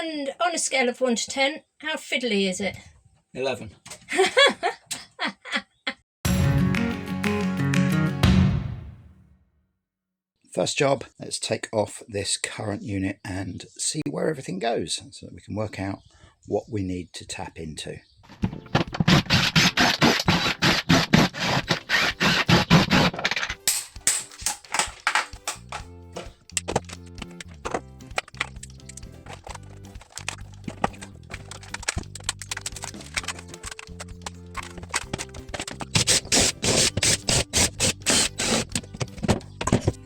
And on a scale of 1 to 10, how fiddly is it? 11. First job, let's take off this current unit and see where everything goes so that we can work out what we need to tap into.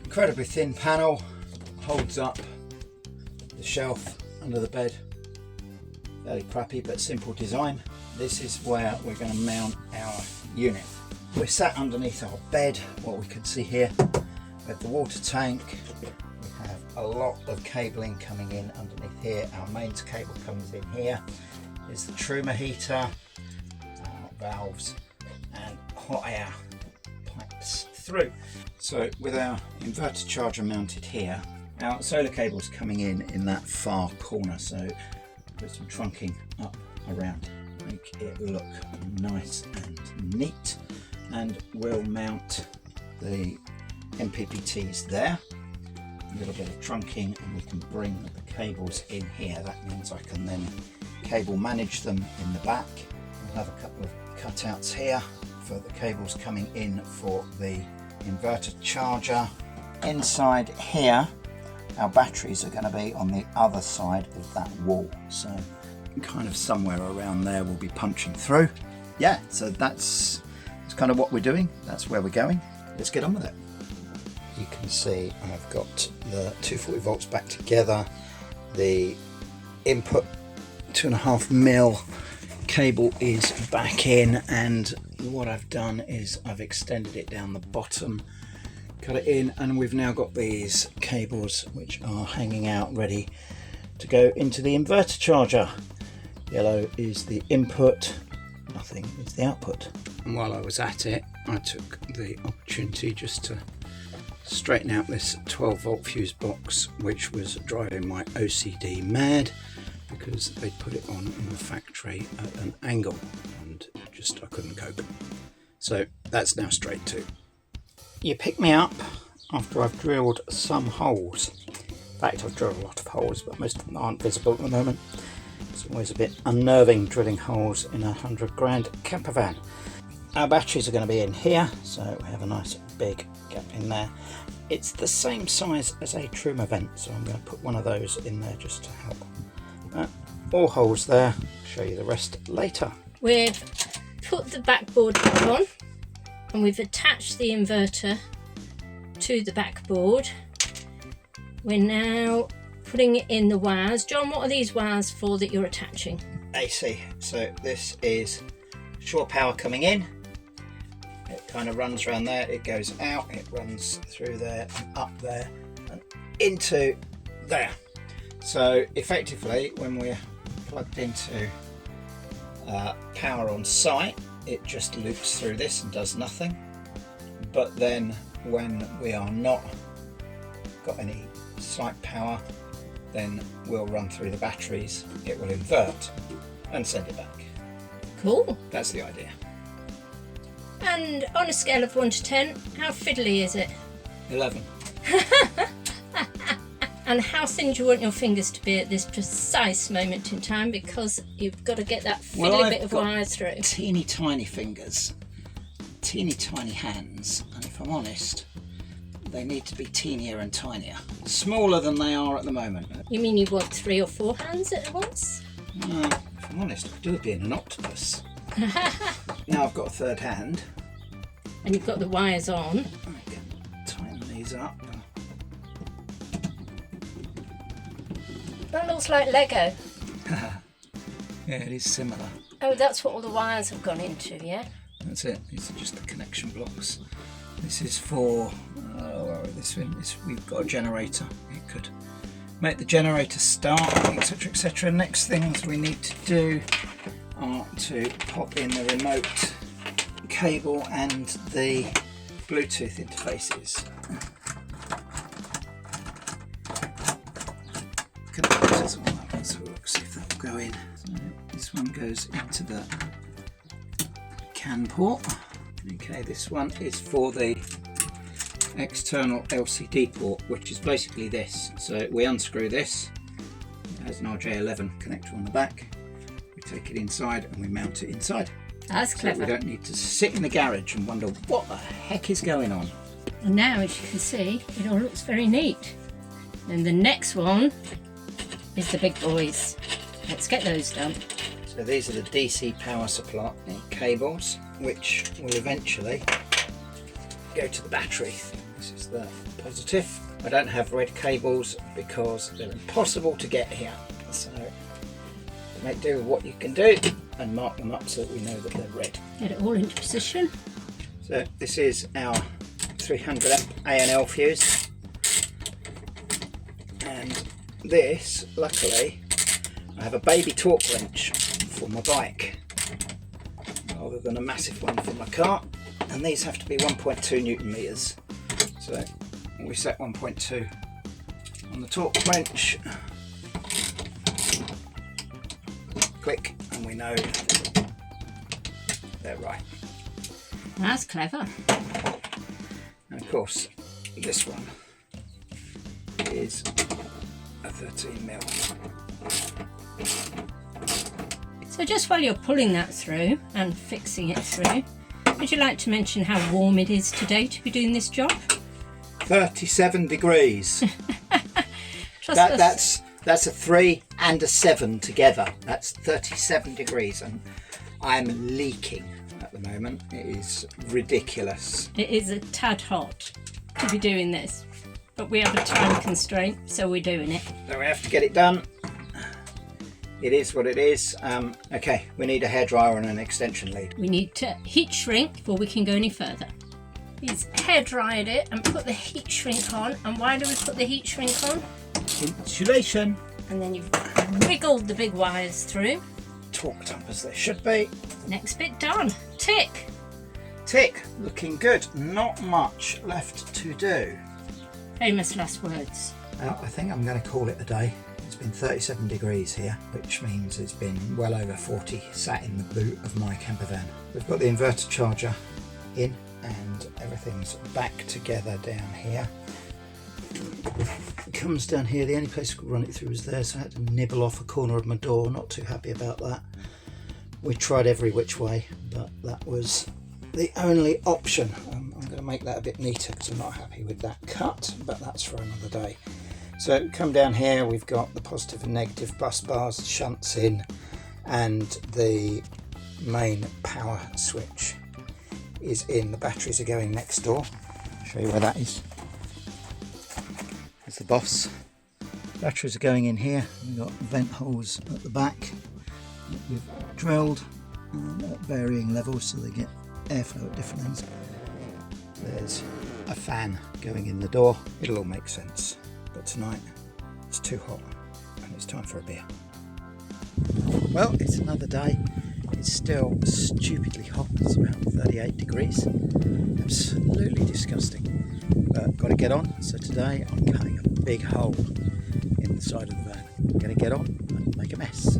Incredibly thin panel, holds up the shelf under the bed. Fairly crappy but simple design. This is where we're going to mount our unit. We're sat underneath our bed. What we can see here, we have the water tank. We have a lot of cabling coming in underneath here. Our mains cable comes in here. There's the Truma heater, valves and hot air pipes through. So with our inverter charger mounted here, our solar cable's coming in that far corner, so put some trunking up around, make it look nice and neat, and we'll mount the MPPTs there, a little bit of trunking, and we can bring the cables in here. That means I can then cable manage them in the back. I'll have a couple of cutouts here for the cables coming in for the inverter charger. Inside here our batteries are going to be on the other side of that wall, so kind of somewhere around there we'll be punching through. Yeah, so that's kind of what we're doing, that's where we're going. Let's get on with it. You can see I've got the 240 volts back together, the input 2.5mm cable is back in, and what I've done is I've extended it down the bottom, cut it in, and we've now got these cables which are hanging out ready to go into the inverter charger. Yellow is the input, nothing is the output. And while I was at it, I took the opportunity just to straighten out this 12 volt fuse box, which was driving my OCD mad, because they put it on in the factory at an angle and just I couldn't cope. So that's now straight too. You pick me up after I've drilled some holes. In fact, I've drilled a lot of holes, but most of them aren't visible at the moment. It's always a bit unnerving drilling holes in a 100 grand camper van. Our batteries are going to be in here, so we have a nice big gap in there. It's the same size as a Truma vent, so I'm going to put one of those in there just to help. All holes there, show you the rest later. We've put the backboard back on and we've attached the inverter to the backboard. We're now putting it in the wires. John, what are these wires for that you're attaching? AC. So this is shore power coming in. It kind of runs around there, it goes out, it runs through there and up there and into there. So effectively, when we're plugged into power on site, it just loops through this and does nothing. But then when we are not got any site power, then we'll run through the batteries, it will invert and send it back. Cool. That's the idea. And on a scale of 1 to 10, how fiddly is it? 11. And how thin do you want your fingers to be at this precise moment in time? Because you've got to get that fiddly bit of wire through. Teeny tiny fingers, teeny tiny hands, and if I'm honest, they need to be teenier and tinier. Smaller than they are at the moment. You mean you want 3 or 4 hands at once? No, if I'm honest, I could do it being an octopus. Now I've got a third hand. And you've got the wires on. I can tighten these up. That looks like Lego. Yeah, it is similar. Oh, that's what all the wires have gone into, yeah? That's it. These are just the connection blocks. This is for we've got a generator. It could make the generator start, etc, etc. Next things we need to do are to pop in the remote cable and the Bluetooth interfaces. Connectors and all that. Let's have a look, see if that will go in. So this one goes into the CAN port. Okay, this one is for the external LCD port, which is basically this. So we unscrew this. It has an RJ11 connector on the back. We take it inside and we mount it inside. That's clever. So we don't need to sit in the garage and wonder what the heck is going on. And now, as you can see, it all looks very neat. And the next one is the big boys. Let's get those done. So these are the DC power supply cables, which will eventually go to the battery. This is the positive. I don't have red cables because they're impossible to get here. So make do with what you can do and mark them up so that we know that they're red. Get it all into position. So this is our 300 amp A&L fuse. And this, luckily, I have a baby torque wrench for my bike rather than a massive one for my car. And these have to be 1.2 Newton meters. So we set 1.2 on the torque wrench. Click, and we know they're right. That's clever. And of course, this one is a 13mm. So just while you're pulling that through and fixing it through, would you like to mention how warm it is today to be doing this job? 37 degrees. That's a 3 and a 7 together. That's 37 degrees, and I'm leaking at the moment. It is ridiculous. It is a tad hot to be doing this, but we have a time constraint, so we're doing it. So we have to get it done. It is what it is. Okay, we need a hairdryer and an extension lead. We need to heat shrink before we can go any further. He's hair dried it and put the heat shrink on. And why do we put the heat shrink on? Insulation. And then you've wiggled the big wires through. Torqued up as they should be. Next bit done. Tick. Tick. Looking good. Not much left to do. Famous last words. I think I'm going to call it a day. It's been 37 degrees here, which means it's been well over 40 sat in the boot of my camper van. We've got the inverter charger in and everything's back together down here. It comes down here, the only place we could run it through was there, so I had to nibble off a corner of my door. Not too happy about that. We tried every which way, but that was the only option. I'm going to make that a bit neater because I'm not happy with that cut, but that's for another day. So come down here, we've got the positive and negative bus bars, shunts in, and the main power switch is in. The batteries are going next door. I'll show you where that is. There's the boss. Batteries are going in here. We've got vent holes at the back that we've drilled at varying levels so they get airflow at different ends. There's a fan going in the door. It'll all make sense. But tonight it's too hot and it's time for a beer. Well, it's another day. It's still stupidly hot. It's about 38 degrees. Absolutely disgusting. But got to get on. So today I'm cutting a big hole in the side of the van. I'm going to get on and make a mess.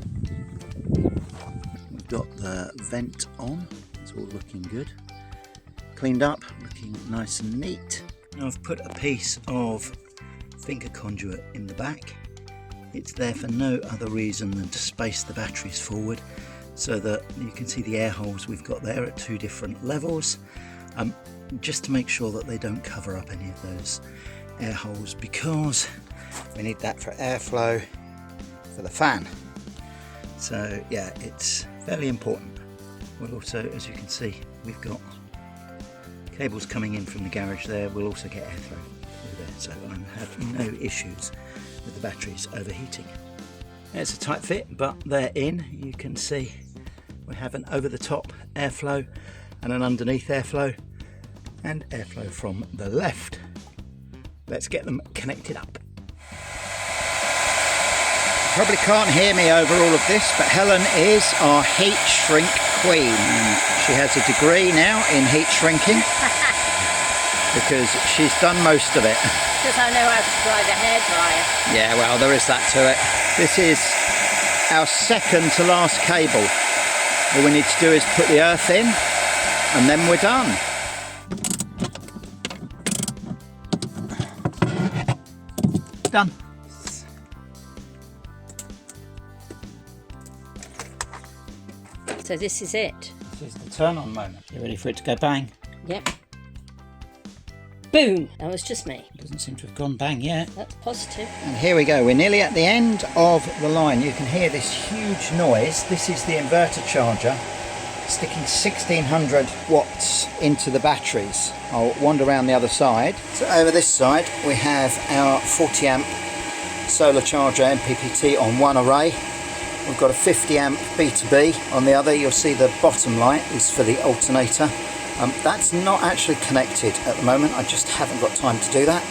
We've got the vent on. It's all looking good. Cleaned up, looking nice and neat. Now I've put a piece of finger conduit in the back. It's there for no other reason than to space the batteries forward so that you can see the air holes we've got there at two different levels, just to make sure that they don't cover up any of those air holes, because we need that for airflow for the fan. So yeah, it's fairly important. We'll also, as you can see, we've got cables coming in from the garage there. We'll also get airflow through there, so I have no issues with the batteries overheating. It's a tight fit, but they're in. You can see we have an over the top airflow and an underneath airflow and airflow from the left. Let's get them connected up. You probably can't hear me over all of this, but Helen is our heat shrink queen. She has a degree now in heat shrinking because she's done most of it. Because I know how to drive a hairdryer. Yeah, well, there is that to it. This is our second to last cable. All we need to do is put the earth in and then we're done. Done. So this is it. This is the turn on moment. You ready for it to go bang? Yep. Boom! That was just me. It doesn't seem to have gone bang yet. That's positive. And here we go. We're nearly at the end of the line. You can hear this huge noise. This is the inverter charger sticking 1600 watts into the batteries. I'll wander around the other side. So over this side we have our 40 amp solar charger MPPT on one array. We've got a 50 amp B2B on the other. You'll see the bottom light is for the alternator. That's not actually connected at the moment. I just haven't got time to do that.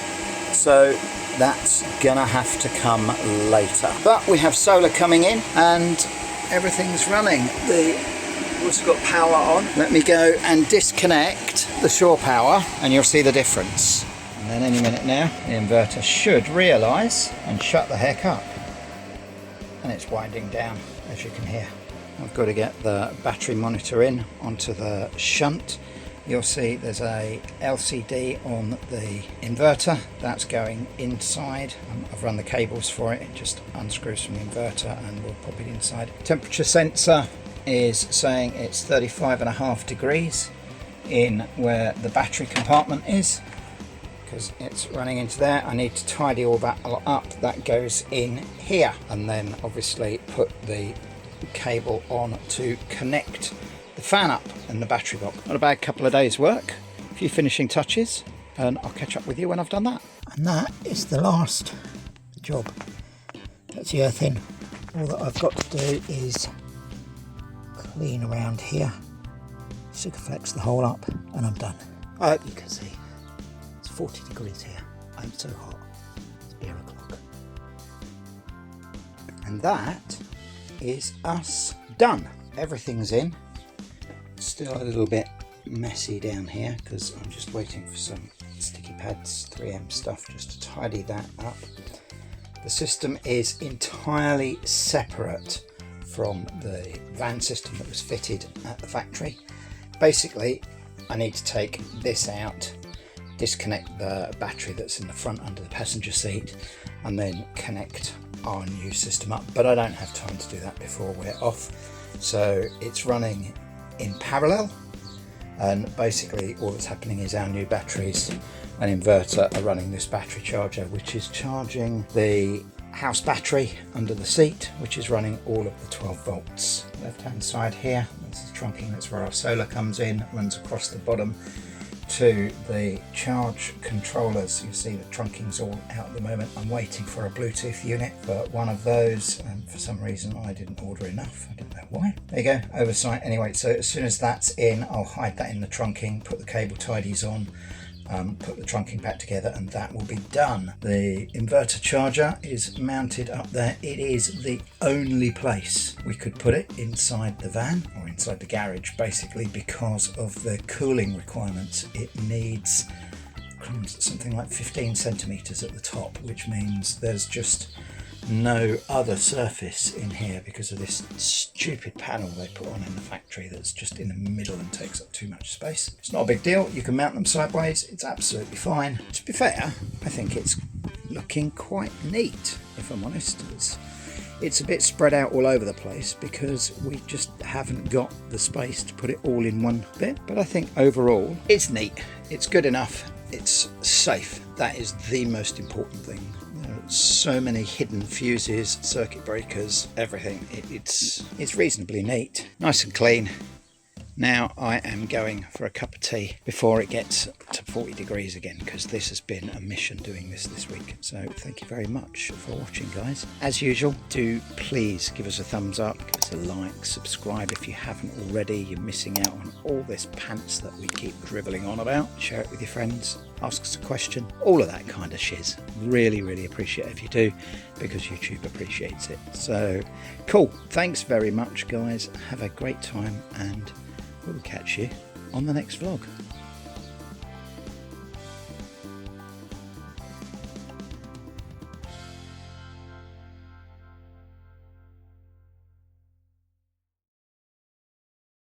So that's gonna have to come later. But we have solar coming in and everything's running. We've also got power on. Let me go and disconnect the shore power and you'll see the difference. And then any minute now, the inverter should realise and shut the heck up. And it's winding down, as you can hear. I've got to get the battery monitor in onto the shunt. You'll see there's a LCD on the inverter that's going inside. I've run the cables for it. It just unscrews from the inverter and we'll pop it inside. Temperature sensor is saying it's 35.5 degrees in where the battery compartment is, because it's running into there. I need to tidy all that up. That goes in here, and then obviously put the cable on to connect the fan up and the battery box. Not a bad couple of days work, a few finishing touches, and I'll catch up with you when I've done that. And that is the last job. That's the earth in. All that I've got to do is clean around here, Sikaflex the hole up, and I'm done. I hope you can see. It's 40 degrees here. I'm so hot. It's beer o'clock. And that is us done. Everything's in. Still a little bit messy down here because I'm just waiting for some sticky pads, 3M stuff, just to tidy that up. The system is entirely separate from the van system that was fitted at the factory. Basically, I need to take this out, disconnect the battery that's in the front under the passenger seat, and then connect our new system up. But I don't have time to do that before we're off. So it's running in parallel, and basically all that's happening is our new batteries and inverter are running this battery charger, which is charging the house battery under the seat, which is running all of the 12 volts. Left hand side here, that's the trunking, that's where our solar comes in, runs across the bottom to the charge controllers. You see the trunking's all out at the moment. I'm waiting for a Bluetooth unit for one of those, and for some reason I didn't order enough. I don't know why. There you go, oversight. Anyway, so as soon as that's in, I'll hide that in the trunking, put the cable tidies on, put the trunking back together, and that will be done. The inverter charger is mounted up there. It is the only place we could put it inside the van or inside the garage, basically because of the cooling requirements. It needs something like 15 centimeters at the top, which means there's just no other surface in here because of this stupid panel they put on in the factory that's just in the middle and takes up too much space. It's not a big deal. You can mount them sideways. It's absolutely fine. To be fair, I think it's looking quite neat, if I'm honest. It's a bit spread out all over the place because we just haven't got the space to put it all in one bit. But I think overall it's neat. It's good enough. It's safe. That is the most important thing. So many hidden fuses, circuit breakers, everything. It's reasonably neat, nice and clean. Now I am going for a cup of tea before it gets to 40 degrees again, because this has been a mission doing this week. So thank you very much for watching, guys. As usual, do please give us a thumbs up, give us a like, subscribe if you haven't already. You're missing out on all this pants that we keep dribbling on about. Share it with your friends, ask us a question, all of that kind of shiz. Really appreciate it if you do, because YouTube appreciates it. So cool, thanks very much, guys. Have a great time, and we'll catch you on the next vlog.